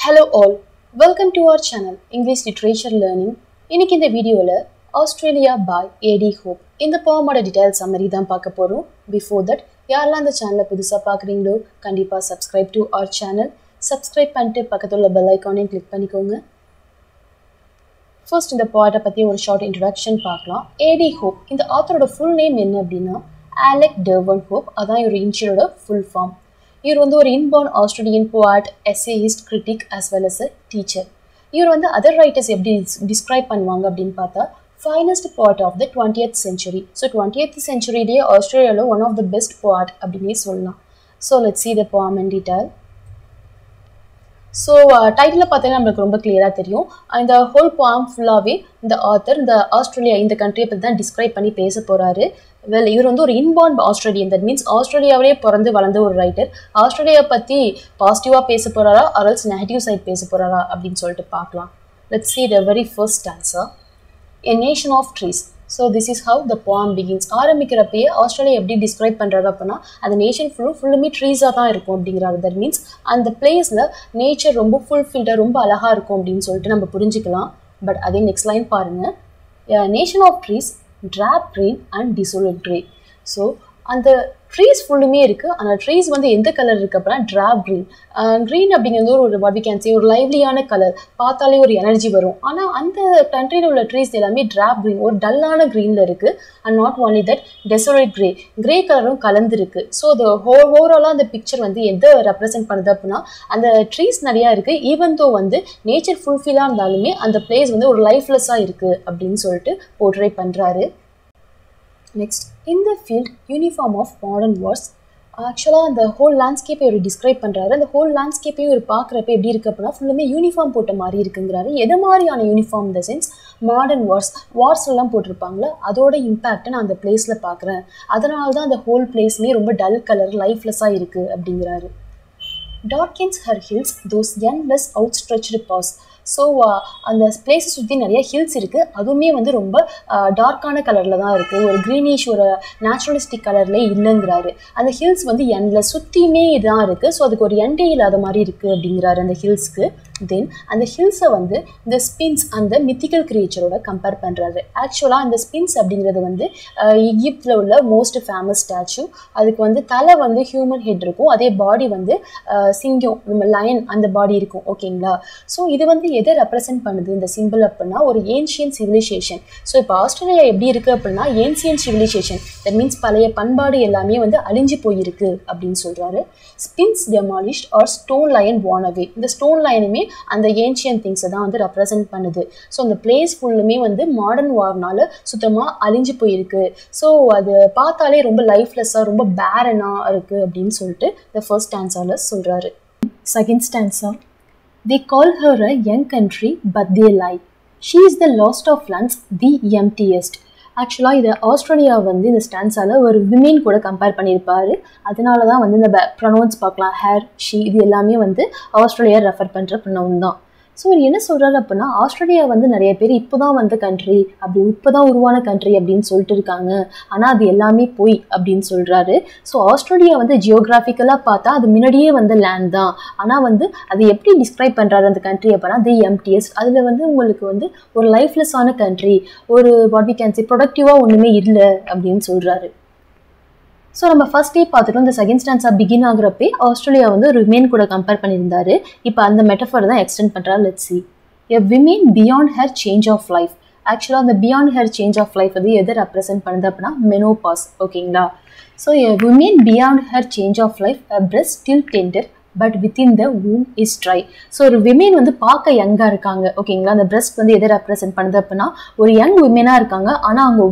Hello all, welcome to our channel English Literature Learning. இன்னைக்கு இந்த வீடியோல Australia by A.D. Hope இந்த poem-ஓட detailed summary தான் பார்க்க போறோம். Before that, யாரெல்லாம் இந்த சேனலை புதுசா பார்க்குறீங்களோ கண்டிப்பா subscribe to our channel. Subscribe பண்ணிட்டு பக்கத்துல உள்ள bell icon-ஐயும் click பண்ணிக்கோங்க. First இந்த poet பத்தி ஒரு short introduction பார்க்கலாம். A.D. Hope இந்த author-ஓட full name என்ன அப்படின்னா Alec Derwin Hope. அதான் இவரோட initial-ஓட full form. இவர் வந்து ஒரு inborn Australian poet, essayist, critic as well as a teacher. இவர் வந்து other writers எப்படி describe பண்ணுவாங்க அப்படின்னு பார்த்தா finest poet of the 20th century. So 20th century லேயே ஆஸ்திரேலியால one of the best poet அப்படினே சொல்லலாம். So let's see the poem in detail. So title பார்த்தீங்கன்னா நம்மளுக்கு ரொம்ப கிளியராக தெரியும். இந்த ஹோல் போம் ஃபுல்லாகவே இந்த ஆத்தர் இந்த ஆஸ்திரேலியா இந்த கண்ட்ரியை பற்றி தான் டிஸ்கிரைப் பண்ணி பேச போகிறாரு. இவர் வந்து ஒரு இன்பார்ன் ஆஸ்திரேலியன், தட் மீன்ஸ் ஆஸ்திரேலியாவிலே பிறந்து வளர்ந்த ஒரு ரைட்டர். ஆஸ்திரேலியா பற்றி பாசிட்டிவாக பேச போகிறாரா ஆர்எல்ஸ் நெகட்டிவ் சைட் பேச போகிறாரா அப்படின்னு சொல்லிட்டு பார்க்கலாம். Let's see the very first stanza. A nation of trees. So this is how the poem begins. ஆரம்பிக்கிறப்பயே ஆஸ்திரேலியா எப்படி டிஸ்கிரைப் பண்ணுறாரு அப்படின்னா அந்த நேஷன் ஃபுல்லுமே ட்ரீஸாக தான் இருக்கும் அப்படிங்கிறாரு. தட் மீன்ஸ் அந்த பிளேஸில் நேச்சர் ரொம்ப ஃபுல்ஃபில்டாக ரொம்ப அழகாக இருக்கும் அப்படின்னு சொல்லிட்டு நம்ம புரிஞ்சுக்கலாம். பட் அதே நெக்ஸ்ட் லைன் பாருங்கள். Nation of trees drab green and desolate grey. So அந்த ட்ரீஸ் ஃபுல்லுமே இருக்குது. அந்த ட்ரீஸ் வந்து எந்த கலர் இருக்குது அப்படின்னா drab green. க்ரீன் அப்படிங்கிறது ஒரு what we can say ஒரு லைவ்லியான கலர், பார்த்தாலே ஒரு எனர்ஜி வரும். ஆனால் அந்த கண்ட்ரியில் உள்ள ட்ரீஸ் எல்லாமே drab green, ஒரு டல்லான க்ரீனில் இருக்குது. And not only that desolate grey, grey கலரும் கலந்துருக்கு. ஸோ அது ஓவராலாக அந்த பிக்சர் வந்து எதை ரெப்ரசென்ட் பண்ணுது அப்படின்னா அந்த ட்ரீஸ் நிறையா இருக்குது. ஈவன் தோ வந்து நேச்சர் ஃபுல்ஃபில்லாக இருந்தாலுமே அந்த பிளேஸ் வந்து ஒரு லைஃப்லெஸ்ஸாக இருக்குது அப்படின்னு சொல்லிட்டு போர்ட்ரே பண்ணுறாரு. Next in the field uniform of modern wars. ஆக்சுவலாக அந்த ஹோல் லேண்ட்ஸ்கேப்பை ஒரு டிஸ்கிரைப் பண்ணுறாரு. அந்த ஹோல் லேண்ட்ஸ்கேப்பையும் ஒரு பார்க்குறப்ப எப்படி இருக்குது அப்படின்னா ஃபுல்லுமே யூனிஃபார்ம் போட்ட மாதிரி இருக்குங்கிறாரு. எது மாதிரியான யூனிஃபார்ம் இந்த சென்ஸ் மாடர்ன் வார்ஸ்லாம் போட்டிருப்பாங்களே அதோட இம்பேக்டை நான் அந்த பிளேஸில் பார்க்குறேன். அதனால தான் அந்த ஹோல் பிளேஸ்மே ரொம்ப டல் கலர் லைஃப்லெஸ்ஸாக இருக்குது அப்படிங்கிறாரு. Darkens her hills those endless outstretched paws. So அந்த பிளேஸை சுற்றி நிறைய ஹில்ஸ் இருக்குது. அதுவுமே வந்து ரொம்ப டார்க்கான கலரில் தான் இருக்குது. ஒரு க்ரீனிஷ் ஒரு நேச்சுரலிஸ்டிக் கலர்லேயே இல்லைங்கிறாரு. அந்த ஹில்ஸ் வந்து எண்ட்லெஸ் சுற்றியுமே இதுதான் இருக்குது. ஸோ அதுக்கு ஒரு எண்டே இல்லாத மாதிரி இருக்குது அப்படிங்கிறாரு அந்த ஹில்ஸ்க்கு. தென் அந்த ஹில்ஸை வந்து இந்த ஸ்பின்ஸ் அந்த மித்திக்கல் கிரியேச்சரோட கம்பேர் பண்ணுறாரு. ஆக்சுவலாக அந்த ஸ்பின்ஸ் அப்படிங்கிறது வந்து எகிப்தில் உள்ள மோஸ்ட் ஃபேமஸ் ஸ்டாச்சு. அதுக்கு வந்து தலை வந்து ஹியூமன் ஹெட் இருக்கும், அதே பாடி வந்து சிங்கம் நம்ம லயன் அந்த பாடி இருக்கும். ஓகேங்களா? ஸோ இது வந்து எதை ரெப்ரசென்ட் பண்ணுது இந்த சிம்பிள் அப்படின்னா ஒரு ஏன்ஷியன் சிவிலைசேஷன். ஸோ இப்போ ஆஸ்திரேலியா எப்படி இருக்குது அப்படின்னா ஏன்ஷியன் சிவிலைசேஷன், தட் மீன்ஸ் பழைய பண்பாடு எல்லாமே வந்து அழிஞ்சு போயிருக்கு அப்படின்னு சொல்கிறாரு. ஸ்பின்ஸ் டெமாலிஷ்ட் ஆர் ஸ்டோன் லயன் வான் அவே. இந்த ஸ்டோன் லயனுமே அந்த ஏன்ஷியன் திங்ஸை தான் வந்து ரெப்ரசென்ட் பண்ணுது. ஸோ அந்த பிளேஸ் ஃபுல்லுமே வந்து மாடர்ன் வார்னால சுத்தமாக அழிஞ்சு போயிருக்கு. ஸோ அது பார்த்தாலே ரொம்ப லைஃப்லெஸ்ஸாக ரொம்ப பேரனாக இருக்குது அப்படின்னு சொல்லிட்டு இந்த ஃபர்ஸ்ட் ஸ்டான்ஸால சொல்கிறாரு. Second stanza. They call her a young country but they lie. She is the lost of lands, the emptiest. ஆக்சுவலாக இதை ஆஸ்திரேலியா வந்து இந்த ஸ்டான்ஸால் ஒரு விமென் கூட கம்பேர் பண்ணியிருப்பார். அதனால தான் வந்து இந்த ப்ரொனவுன்ஸ் பார்க்கலாம், ஹேர், ஷீ, இது எல்லாமே வந்து ஆஸ்திரேலியா ரெஃபர் பண்ணுற ப்ரொனவுன் தான். ஸோ அவர் என்ன சொல்கிறாரு அப்படின்னா ஆஸ்திரேலியா வந்து நிறைய பேர் இப்போ தான் வந்த கண்ட்ரி அப்படி இப்போ தான் உருவான கண்ட்ரி அப்படின்னு சொல்லிட்டு இருக்காங்க. ஆனால் அது எல்லாமே போய் அப்படின்னு சொல்கிறாரு. ஸோ ஆஸ்திரேலியா வந்து ஜியோகிராஃபிக்கலாக பார்த்தா அது முன்னாடியே வந்த லேண்ட் தான். ஆனால் வந்து அது எப்படி டிஸ்கிரைப் பண்ணுறாரு அந்த கண்ட்ரி அப்படின்னா தி எம்டிஎஸ்ட். அதில் வந்து உங்களுக்கு வந்து ஒரு லைஃப்லெஸ்ஸான கண்ட்ரி, ஒரு வாட் வி கேன் சே ப்ரொடக்டிவாக ஒன்றுமே இல்லை அப்படின்னு சொல்கிறாரு. ஸோ நம்ம ஃபர்ஸ்ட் டே பார்த்துட்டோம். இந்த செகண்ட் ஸ்டான்ஸாக பிகின் ஆகிறப்பே ஆஸ்திரேலியா வந்து ஒரு விமென் கூட கம்பேர் பண்ணியிருந்தாரு. இப்போ அந்த மெட்டஃபர் தான் எக்ஸ்டெண்ட் பண்ணுறாரு. Let's see. A women beyond her change of life. ஆக்சுவலாக அந்த beyond her change of life வந்து எதை ரெப்ரசென்ட் பண்ணுது அப்படின்னா மெனோபாஸ். ஓகேங்களா? So a women beyond her change of life, a breast still tender but within the womb is try. So ஒரு women வந்து பார்க்க யங்காக இருக்காங்க. ஓகேங்களா? அந்த பிரெஸ்ட் வந்து எதை ரெப்ரசென்ட் பண்ணுது அப்படின்னா ஒரு யங் விமெனாக இருக்காங்க. ஆனால் அவங்க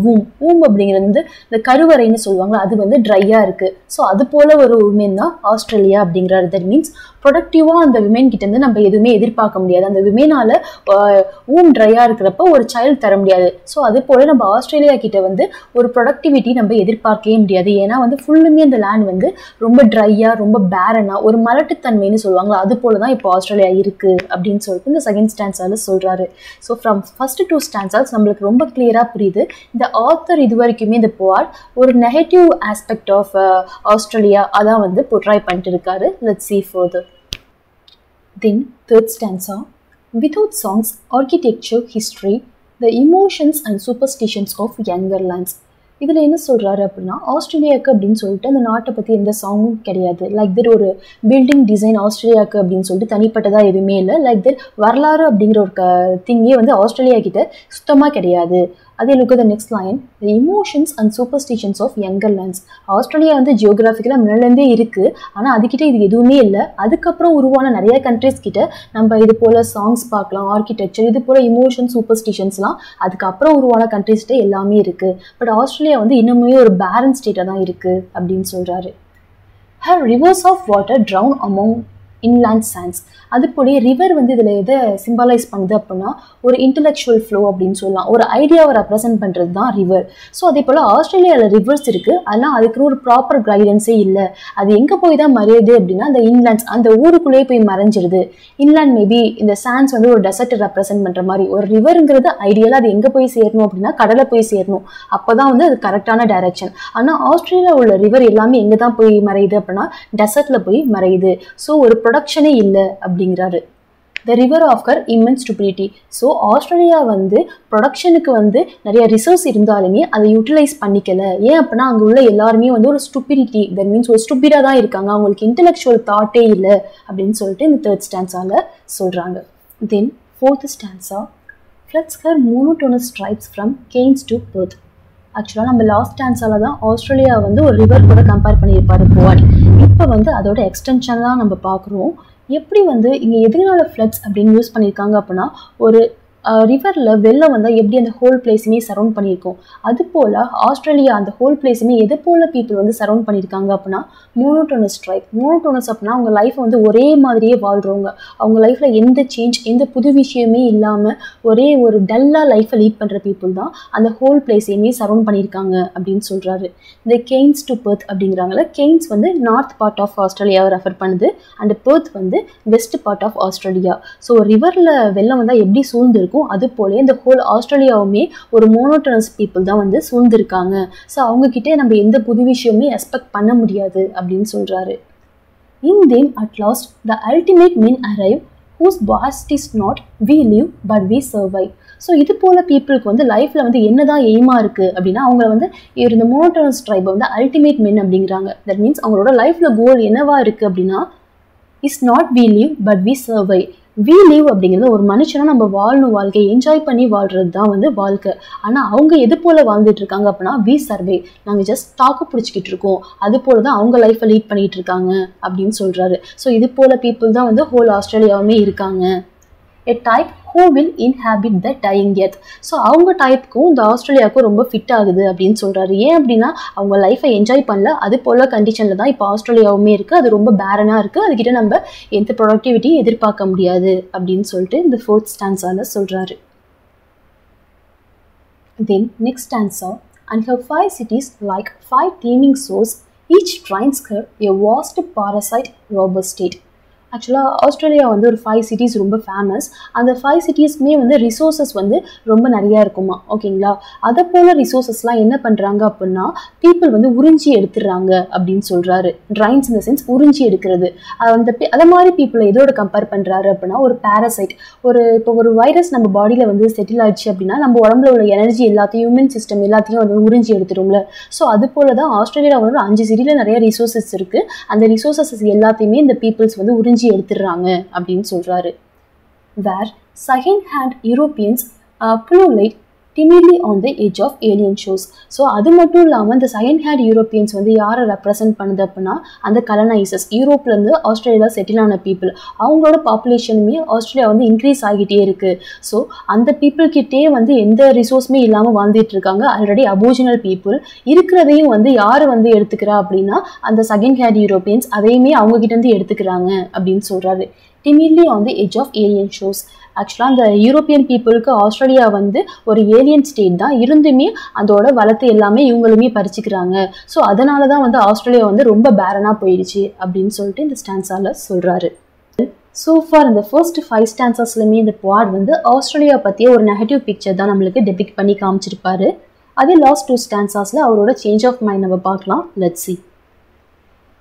womb அப்படிங்கிறது வந்து இந்த கருவறைன்னு சொல்லுவாங்க, அது வந்து ட்ரையாக இருக்குது. ஸோ அது போல் ஒரு விமென் தான் ஆஸ்திரேலியா அப்படிங்கிறாரு. தட் மீன்ஸ் ப்ரொடக்டிவாக அந்த விமென் கிட்டேருந்து நம்ம எதுவுமே எதிர்பார்க்க முடியாது. அந்த விமெனால் ட்ரையாக இருக்கிறப்ப ஒரு சைல்டு தர முடியாது. ஸோ அது போல் நம்ம ஆஸ்திரேலியா கிட்ட வந்து ஒரு ப்ரொடக்டிவிட்டி நம்ம எதிர்பார்க்கவே முடியாது. ஏன்னா வந்து ஃபுல்லுமே அந்த லேண்ட் வந்து ரொம்ப ட்ரையாக ரொம்ப பேரனாக ஒரு மலட்டுத்தன்மைன்னு சொல்லுவாங்களா அது போல தான் இப்போ ஆஸ்திரேலியா இருக்குது அப்படின்னு சொல்லிட்டு இந்த செகண்ட் ஸ்டான்ஸால் சொல்கிறாரு. So from first two stanzas நம்மளுக்கு ரொம்ப கிளியராக புரியுது இந்த ஆத்தர் இது வரைக்குமே இந்த போட் ஒரு நெகட்டிவ் ஆஸ்பெக்ட் ஆஃப் ஆஸ்திரேலியா அதான் வந்து போர்ட்ரை பண்ணிட்டு இருக்காரு. Let's see further. Then third stanza, without songs, architecture, history, the emotions and superstitions of younger lands. இதில் என்ன சொல்கிறாரு அப்படின்னா, ஆஸ்திரேலியாவுக்கு அப்படின்னு சொல்லிட்டு அந்த நாட்டை பற்றி எந்த சாங்கும் கிடையாது. லைக் தட் ஒரு பில்டிங் டிசைன் ஆஸ்திரேலியாவுக்கு அப்படின்னு சொல்லிட்டு தனிப்பட்டதாக எதுவுமே இல்லை. லைக் தட் வரலாறு அப்படிங்கிற ஒரு திங்கே வந்து ஆஸ்திரேலியா கிட்ட சுத்தமாக கிடையாது. அதே look the next line, the emotions and superstitions of younger lands. Australia வந்து ஜியோகிராஃபிக்கலாக முன்னாடிலேருந்தே இருக்குது, ஆனால் அதுக்கிட்ட இது எதுவுமே இல்லை. அதுக்கப்புறம் உருவான நிறைய கண்ட்ரிஸ் கிட்ட நம்ம இது போல் சாங்ஸ் பார்க்கலாம், ஆர்கிடெக்சர், இது போல் இமோஷன் சூப்பர்ஸ்டிஷன்ஸ்லாம் அதுக்கப்புறம் உருவான கண்ட்ரிஸ்கிட்ட எல்லாமே இருக்குது. பட் ஆஸ்திரேலியா வந்து இன்னுமே ஒரு பேரன் ஸ்டேட்டாக தான் இருக்குது அப்படின்னு சொல்கிறாரு. Her rivers of water drown among inland sands. அதுபோல ரிவர் வந்து இதில் எதை சிம்பலைஸ் பண்ணுது அப்படின்னா ஒரு இன்டெலெக்சுவல் ஃப்ளோ அப்படின்னு சொல்லலாம். ஒரு ஐடியாவை ரெப்ரசென்ட் பண்ணுறது தான் ரிவர். ஸோ அதே போல் ஆஸ்திரேலியாவில் ரிவர்ஸ் இருக்குது, அதெல்லாம் அதுக்கு ஒரு ப்ராப்பர் கைடன்ஸே இல்லை. அது எங்கே போய் தான் மறையுது அப்படின்னா அந்த இன்லேண்ட்ஸ், அந்த ஊருக்குள்ளேயே போய் மறைஞ்சிருது. இன்லேண்ட் மேபி இந்த சாண்ட்ஸ் வந்து ஒரு டெசர்ட்டை ரெப்ரசென்ட் பண்ணுற மாதிரி. ஒரு ரிவருங்கிறது ஐடியலாக அது எங்கே போய் சேரணும் அப்படின்னா கடலை போய் சேரணும், அப்போ தான் வந்து அது கரெக்டான டைரக்ஷன். ஆனால் ஆஸ்திரேலியா உள்ள ரிவர் எல்லாமே எங்கே தான் போய் மறையுது அப்படின்னா டெசர்ட்டில் போய் மறையுது. ஸோ ஒரு ப்ரொடக்ஷனே இல்லை அப்படிங்கிறாரு. The river of her immense stability. So Australia வந்து ப்ரொடக்ஷனுக்கு வந்து நிறைய ரிசோர்ஸ் இருந்தாலுமே அதை யூட்டிலைஸ் பண்ணிக்கல. ஏன் அப்படின்னா அங்கே உள்ள எல்லாருமே வந்து ஒரு ஸ்டூபிடிட்டி, தட் மீன்ஸ் ஒரு ஸ்டூபிடாக தான் இருக்காங்க, அவங்களுக்கு இன்டெலெக்சுவல் தாட்டே இல்லை அப்படின்னு சொல்லிட்டு இந்த தேர்ட் ஸ்டான்ஸால சொல்கிறாங்க. Then fourth stanza, floods her monotonous stripes from Cairns to Perth. ஆக்சுவலாக நம்ம லாஸ்ட் ஸ்டான்ஸால தான் ஆஸ்திரேலியா வந்து ஒரு ரிவர் கூட கம்பேர் பண்ணியிருப்பாரு போவாட். இப்போ வந்து அதோட எக்ஸ்டென்ஷன் தான் நம்ம பார்க்குறோம். எப்படி வந்து இங்கே எதனால ஃப்ளட்ஸ் அப்படின்னு யூஸ் பண்ணியிருக்காங்க அப்படின்னா ஒரு ரிவரில் வெள்ளம் வந்தால் எப்படி அந்த ஹோல் பிளேஸுமே சரௌண்ட் பண்ணியிருக்கோம், அது போல் ஆஸ்திரேலியா அந்த ஹோல் பிளேஸுமே எது போல் பீப்புள் வந்து சரௌண்ட் பண்ணியிருக்காங்க அப்படின்னா மோனோட்டோனஸ் ட்ரைப். மோனோட்டோனஸ் அப்படின்னா அவங்க லைஃப்பை வந்து ஒரே மாதிரியே வாழ்கிறவங்க, அவங்க லைஃப்பில் எந்த சேஞ்ச் எந்த புது விஷயமே இல்லாமல் ஒரே ஒரு டல்லாக லைஃப்பை லீட் பண்ணுற பீப்புள் தான் அந்த ஹோல் பிளேஸையுமே சரௌண்ட் பண்ணியிருக்காங்க அப்படின்னு சொல்கிறாரு. இந்த கெய்ன்ஸ் டு பெர்த் அப்படிங்கிறாங்கள, கெய்ன்ஸ் வந்து நார்த் பார்ட் ஆஃப் ஆஸ்திரேலியாவை ரெஃபர் பண்ணுது, அண்ட் பெர்த் வந்து west part of Australia. So ரிவரில் வெள்ளம் வந்தால் எப்படி சூழ்ந்து அது போல இந்த ஹோல் ஆஸ்திரேலியாவுமே ஒரு மோனோட்டோனஸ் பீப்புள் தான் வந்து சூழ்ந்திருக்காங்க. ஸோ அவங்க கிட்டே நம்ம எந்த புது விஷயமே எக்ஸ்பெக்ட் பண்ண முடியாது அப்படின்னு சொல்றாரு. In them at last the ultimate men arrive whose vast is not we live but we survive. So இது போல் பீப்புளுக்கு வந்து லைஃப்பில் வந்து என்னதான் எய்மாக இருக்குது அப்படின்னா அவங்கள வந்து இந்த மோனோட்டோனஸ் ட்ரைபை வந்து அல்டிமேட் மென் அப்படிங்கிறாங்க. தட் மீன்ஸ் அவங்களோட லைஃப்பில் கோல் என்னவா இருக்குது அப்படின்னா is not we live but we survive. We live அப்படிங்கிறது ஒரு மனுஷனா நம்ம வாழணும், வாழ்க்கையை என்ஜாய் பண்ணி வாழ்றது தான் வந்து வாழ்க்கை. ஆனால் அவங்க எது போல் வாழ்ந்துட்டு இருக்காங்க அப்படின்னா வி சர்வே, நாங்கள் ஜஸ்ட் தாக்கு பிடிச்சிக்கிட்டு இருக்கோம், அது போல் தான் அவங்க லைஃப்பை லீட் பண்ணிட்டு இருக்காங்க அப்படின்னு சொல்கிறாரு. ஸோ இது போல் பீப்புள் தான் வந்து ஹோல் ஆஸ்திரேலியாவுமே இருக்காங்க. a type who will inhabit the dying earth. So அவங்க டைப்புக்கும் இந்த ஆஸ்திரேலியாவுக்கும் ரொம்ப ஃபிட் ஆகுது அப்படின்னு சொல்கிறாரு. ஏன் அப்படின்னா அவங்க லைஃப்பை என்ஜாய் பண்ணல, அது போல் கண்டிஷனில் தான் இப்போ ஆஸ்திரேலியாவுமே இருக்குது. அது ரொம்ப பேரனாக இருக்குது, அதுக்கிட்ட நம்ம எந்த ப்ரொடக்டிவிட்டியும் எதிர்பார்க்க முடியாது அப்படின்னு சொல்லிட்டு இந்த ஃபோர்த் ஸ்டான்ஸால சொல்கிறாரு. Then next stanza, and her 5 cities like 5 teeming souls, each trains her a vast parasite robber state. ஆக்சுவலாக ஆஸ்திரேலியா வந்து ஒரு 5 cities ரொம்ப ஃபேமஸ். அந்த 5 cities-மே வந்து ரிசோர்ஸஸ் வந்து ரொம்ப நிறையா இருக்குமா, ஓகேங்களா. அதை போல் ரிசோர்ஸஸ்லாம் என்ன பண்ணுறாங்க அப்படின்னா பீப்புள் வந்து உறிஞ்சி எடுத்துடுறாங்க அப்படின்னு சொல்கிறாரு. ட்ரைன்ஸ் இந்த சென்ஸ் உறிஞ்சி எடுக்கிறது. அதை மாதிரி பீப்புளை எதோட கம்பேர் பண்ணுறாரு அப்படின்னா ஒரு பேரசைட். இப்போ ஒரு வைரஸ் நம்ம பாடியில் வந்து செட்டில் ஆயிடுச்சு அப்படின்னா நம்ம உடம்புல உள்ள எனர்ஜி எல்லாத்தையும் ஹியூமன் சிஸ்டம் எல்லாத்தையும் வந்து உறிஞ்சி எடுத்துடும்ல. ஸோ அது போல் தான் ஆஸ்திரேலியா வந்து 5 சிட்டியில் நிறைய ரிசோர்ஸஸ் இருக்குது. அந்த ரிசோர்ஸஸ் எல்லாத்தையுமே இந்த பீப்புள்ஸ் வந்து உறிஞ்சி எடுத்துடுறாங்க அப்படின்னு சொல்றாரு. Where second hand Europeans pullulate timidly on the edge of alien shores. So அது மட்டும் இல்லாமல் இந்த செகண்ட் ஹேண்ட் யூரோப்பியன்ஸ் வந்து யாரை ரெப்ரசென்ட் பண்ணுது அப்படின்னா அந்த கலனைசர்ஸ், யூரோப்லேருந்து ஆஸ்திரேலியா செட்டில் ஆன பீப்புள். அவங்களோட பாப்புலேஷனுமே ஆஸ்திரேலியா வந்து இன்க்ரீஸ் ஆகிட்டே இருக்குது. ஸோ அந்த பீப்புள்கிட்டே வந்து எந்த ரிசோர்ஸுமே இல்லாமல் வாழ்ந்துட்டு இருக்காங்க. ஆல்ரெடி அபோரிஜினல் பீப்புள் இருக்கிறதையும் வந்து யார் வந்து எடுத்துக்கிறா அப்படின்னா அந்த செகண்ட் ஹேண்ட் யூரோப்பியன்ஸ் அதையுமே அவங்ககிட்டேருந்து எடுத்துக்கிறாங்க அப்படின்னு சொல்கிறாரு. timidly on the edge of alien shores. ஆக்சுவலாக அந்த யூரோப்பியன் பீப்புளுக்கு ஆஸ்திரேலியா வந்து ஒரு ஏலியன் ஸ்டேட் தான், இருந்துமே அதோட வளத்தை எல்லாமே இவங்களுமே பறிச்சுக்கிறாங்க. ஸோ அதனால தான் வந்து ஆஸ்திரேலியா வந்து ரொம்ப பேரனாக போயிடுச்சு அப்படின்னு சொல்லிட்டு இந்த ஸ்டான்ஸால சொல்கிறாரு. ஸோ ஃபார் இந்த ஃபர்ஸ்ட் 5 ஸ்டான்ஸஸ்லையுமே இந்த பாட் வந்து ஆஸ்திரேலியா பற்றிய ஒரு நெகட்டிவ் பிக்சர் தான் நம்மளுக்கு டெபிக்ட் பண்ணி காமிச்சிருப்பாரு. அதே லாஸ்ட் 2 ஸ்டான்ஸாஸில் அவரோட சேஞ்ச் ஆஃப் மைண்ட் நம்ம பார்க்கலாம். Let's see.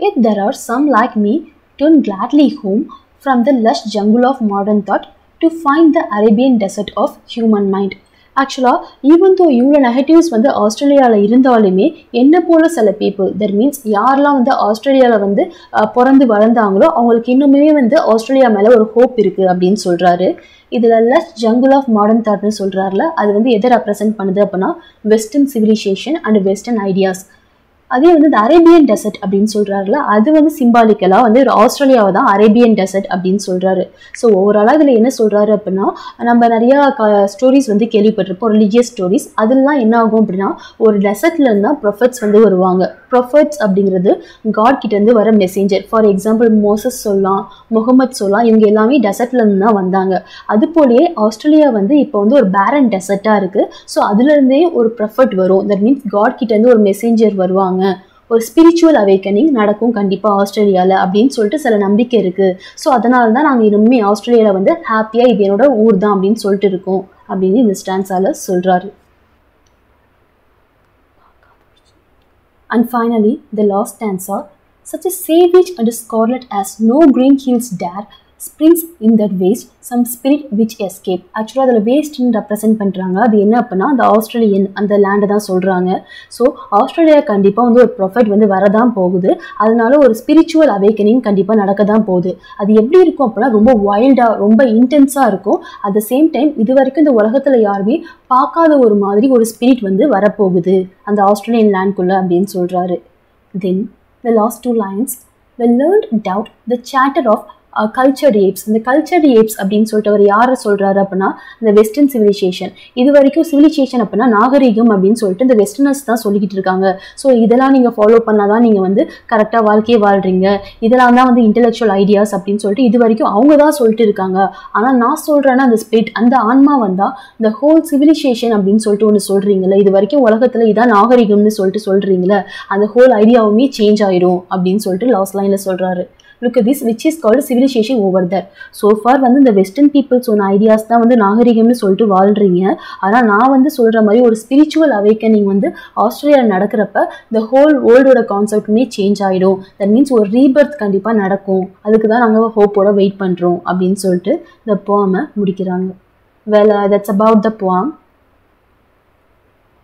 If there are some like me turn gladly home, from the lush jungle of modern thought to find the Arabian desert of human mind. ஆக்சுவலாக even though இவ்வளோ negatives வந்து ஆஸ்திரேலியாவில் இருந்தாலுமே என்ன போல சில பீப்புள் தட் மீன்ஸ் யாரெல்லாம் வந்து ஆஸ்திரேலியாவில் வந்து பிறந்து வளர்ந்தாங்களோ அவங்களுக்கு இன்னுமே வந்து ஆஸ்திரேலியா மேலே ஒரு ஹோப் இருக்குது அப்படின்னு சொல்கிறாரு. இதில் லெஸ் ஜங்குல் ஆஃப் மாடர்ன் தாட்னு சொல்கிறாருல, அது வந்து எதை ரெப்ரசென்ட் பண்ணுது அப்படின்னா western civilisation and western ideas. அதே வந்து இந்த அரேபியன் டெசர்ட் அப்படின்னு சொல்கிறாருல, அது வந்து சிம்பாலிக்கலாக வந்து ஒரு ஆஸ்திரேலியாவை தான் அரேபியன் டெசர்ட் அப்படின்னு சொல்கிறாரு. ஸோ ஓவராலாக இதில் என்ன சொல்கிறாரு அப்படின்னா, நம்ம நிறையா ஸ்டோரிஸ் வந்து கேள்விப்பட்டிருப்போம், ரிலீஜியஸ் ஸ்டோரிஸ். அதெல்லாம் என்ன ஆகும் அப்படின்னா, ஒரு டெசர்ட்லேருந்து தான் ப்ரொஃபெட்ஸ் வந்து வருவாங்க. ப்ரொஃபெட்ஸ் அப்படிங்கிறது காட் கிட்டேருந்து வர மெசேஞ்சர். ஃபார் எக்ஸாம்பிள் மோசஸ் சொல்லலாம், முகமது சொல்லலாம், இவங்க எல்லாமே டெசர்ட்லேருந்து தான் வந்தாங்க. அது போலயே ஆஸ்திரேலியா வந்து இப்போ வந்து ஒரு பேரன் டெசர்ட்டாக இருக்குது. ஸோ அதுலேருந்தே ஒரு ப்ரொஃபெட் வரும். தட் மீன்ஸ் காட் கிட்டேருந்து ஒரு மெசேஞ்சர் வருவாங்க. ஒரு ஸ்பிரிச்சுவல் அவேக்கனிங் நடக்கும் கண்டிப்பாக ஆஸ்திரேலியாவில் அப்படின்னு சொல்லிட்டு சில நம்பிக்கை இருக்குது. ஸோ அதனால தான் நாங்கள் இன்னுமே ஆஸ்திரேலியாவில் வந்து ஹாப்பியாக இது என்னோட ஊர் தான் அப்படின்னு சொல்லிட்டு இருக்கோம் அப்படின்னு இந்த ஸ்டான்ஸால் சொல்கிறாரு. And finally, the last stanza, such a savage and scarlet as no green hills dare, springs in that waste, some spirit which escape. ஆக்சுவலாக அதில் வேஸ்ட்னு ரெப்ரசென்ட் பண்ணுறாங்க. அது என்ன அப்படின்னா அந்த ஆஸ்திரேலியன் அந்த லேண்டை தான் சொல்கிறாங்க. ஸோ ஆஸ்திரேலியா கண்டிப்பாக வந்து ஒரு ப்ரொஃபெட் வந்து வரதான் போகுது. அதனால ஒரு ஸ்பிரிச்சுவல் அவேக்கனிங் கண்டிப்பாக நடக்க தான் போகுது. அது எப்படி இருக்கும் அப்படின்னா ரொம்ப வைல்டாக ரொம்ப இன்டென்ஸாக இருக்கும். அட் த சேம் டைம் இது வரைக்கும் இந்த உலகத்தில் யாருமே பார்க்காத ஒரு மாதிரி ஒரு ஸ்பிரிட் வந்து வரப்போகுது அந்த ஆஸ்திரேலியன் லேண்ட்குள்ளே அப்படின்னு சொல்கிறாரு. தென் the last two lines, the learned doubt the chatter of cultured apes. இந்த கல்ச்சர்டு ஏப்ஸ் அப்படின்னு சொல்லிட்டு அவர் யாரை சொல்கிறாரு அப்படின்னா இந்த வெஸ்டர்ன் சிவிலைசேஷன். இது வரைக்கும் சிவிலைசேஷன் அப்படின்னா நாகரிகம் அப்படின்னு சொல்லிட்டு இந்த வெஸ்டர்னர்ஸ் தான் சொல்லிக்கிட்டு இருக்காங்க. ஸோ இதெல்லாம் நீங்கள் ஃபாலோ பண்ணால் தான் நீங்கள் வந்து கரெக்டாக வாழ்க்கையை வாழ்கிறீங்க, இதெல்லாம் தான் வந்து இன்டெலெக்சுவல் ஐடியாஸ் அப்படின்னு சொல்லிட்டு இது வரைக்கும் அவங்க தான் சொல்லிட்டு இருக்காங்க. ஆனால் நான் சொல்கிறேன்னா அந்த ஸ்பிரிட் அந்த ஆன்மா வந்தால் இந்த ஹோல் சிவிலைசேஷன் அப்படின்னு சொல்லிட்டு ஒன்று சொல்கிறீங்களே, இது வரைக்கும் உலகத்தில் இதான் நாகரிகம்னு சொல்லிட்டு சொல்கிறீங்களே, அந்த ஹோல் ஐடியாவுமே சேஞ்ச் ஆகிடும் அப்படின்னு சொல்லிட்டு லாஸ்ட் லைனில் சொல்கிறாரு. Look at this, which is called civilization over there. So far வந்து இந்த வெஸ்டர்ன் பீப்புள் சொன்ன ஐடியாஸ் தான் வந்து நாகரிகம்னு சொல்லிட்டு வாழ்றீங்க. ஆனால் நான் வந்து சொல்கிற மாதிரி ஒரு ஸ்பிரிச்சுவல் அவேக்கனிங் வந்து ஆஸ்திரேலியாவில் நடக்கிறப்ப இந்த ஹோல் வேர்ல்டோட கான்செப்டுமே சேஞ்ச் ஆகிடும். தட் மீன்ஸ் ஒரு ரீபர்த் கண்டிப்பாக நடக்கும். அதுக்கு தான் நாங்கள் ஹோப்போட வெயிட் பண்ணுறோம் அப்படின்னு சொல்லிட்டு இந்த போமை முடிக்கிறாங்க. Well, that's about the poem.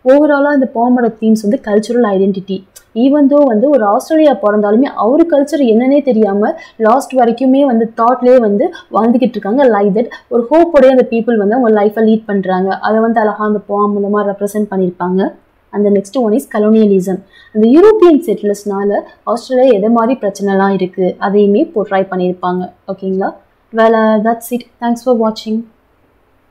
ஓவராலாக இந்த போமோட தீம்ஸ் வந்து கல்ச்சுரல் ஐடென்டிட்டி. ஈவன் தோ வந்து ஒரு ஆஸ்திரேலியா பிறந்தாலுமே அவர் கல்ச்சர் என்னன்னே தெரியாமல் லாஸ்ட் வரைக்குமே வந்து தாட்லேயே வந்து வாழ்ந்துக்கிட்டு இருக்காங்க. லைக் தட் ஒரு ஹோப்போடைய அந்த பீப்புள் வந்து அவங்க லைஃப்பை லீட் பண்ணுறாங்க. அதை வந்து அழகாக அந்த போம் மூலமாக ரெப்ரசென்ட் பண்ணியிருப்பாங்க. அந்த நெக்ஸ்ட் ஒன் இஸ் கலோனியலிசம். அந்த யூரோப்பியன் செட்டிலர்ஸ்னால ஆஸ்திரேலியா எதை மாதிரி பிரச்சனைலாம் இருக்குது அதையுமே போர்ட்ரை பண்ணியிருப்பாங்க. ஓகேங்களா? Well, that's it. Thanks for watching.